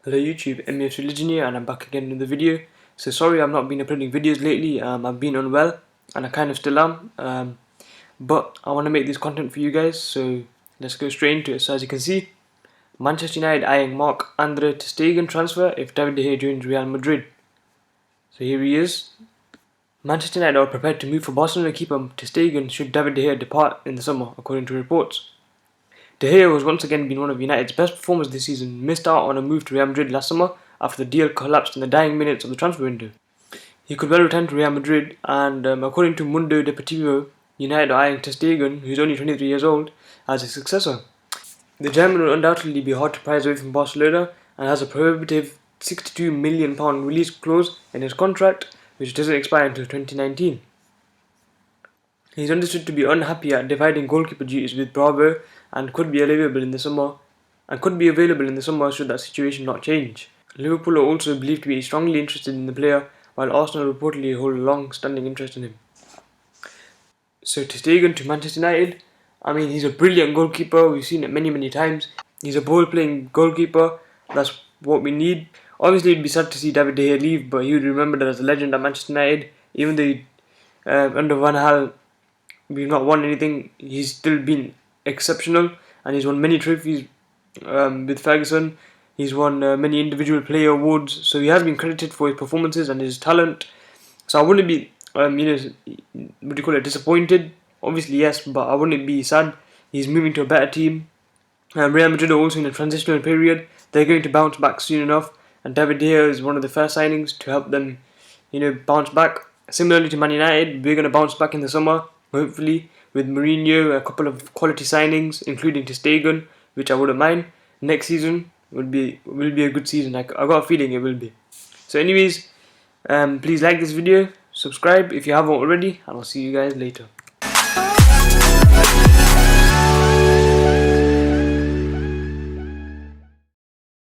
Hello YouTube, MF Religion here, and I'm back again in the video. So sorry I've not been uploading videos lately. I've been unwell and I kind of still am. But I want to make this content for you guys, so let's go straight into it. So as you can see, Manchester United eyeing Marc-Andre Ter Stegen transfer if David De Gea joins Real Madrid. So here he is. Manchester United are prepared to move for Barcelona keeper Ter Stegen should David De Gea depart in the summer, according to reports. De Gea has once again been one of United's best performers this season, missed out on a move to Real Madrid last summer after the deal collapsed in the dying minutes of the transfer window. He could well return to Real Madrid, and according to Mundo Deportivo, United are eyeing Ter Stegen, who is only 23 years old, as a successor. The German will undoubtedly be hard to prize away from Barcelona and has a prohibitive £62 million release clause in his contract, which doesn't expire until 2019. He is understood to be unhappy at dividing goalkeeper duties with Bravo and could be available in the summer should that situation not change. Liverpool are also believed to be strongly interested in the player, while Arsenal reportedly hold a long-standing interest in him. So Ter Stegen to Manchester United, I mean, he's a brilliant goalkeeper. We've seen it many times. He's a ball-playing goalkeeper. That's what we need. Obviously, it'd be sad to see David De Gea leave, but he would be remembered as a legend at Manchester United. Even though under Van Gaal we've not won anything, he's still been exceptional, and he's won many trophies with Ferguson. He's won many individual player awards, so he has been credited for his performances and his talent. So I wouldn't be, disappointed? Obviously yes, but I wouldn't be sad. He's moving to a better team. Real Madrid are also in a transitional period. They're going to bounce back soon enough, and David De Gea is one of the first signings to help them, bounce back. Similarly to Man United, we're going to bounce back in the summer, hopefully, with Mourinho, a couple of quality signings, including Ter Stegen, which I wouldn't mind. Next season will be a good season. I got a feeling it will be. So anyways, please like this video, subscribe if you haven't already, and I'll see you guys later.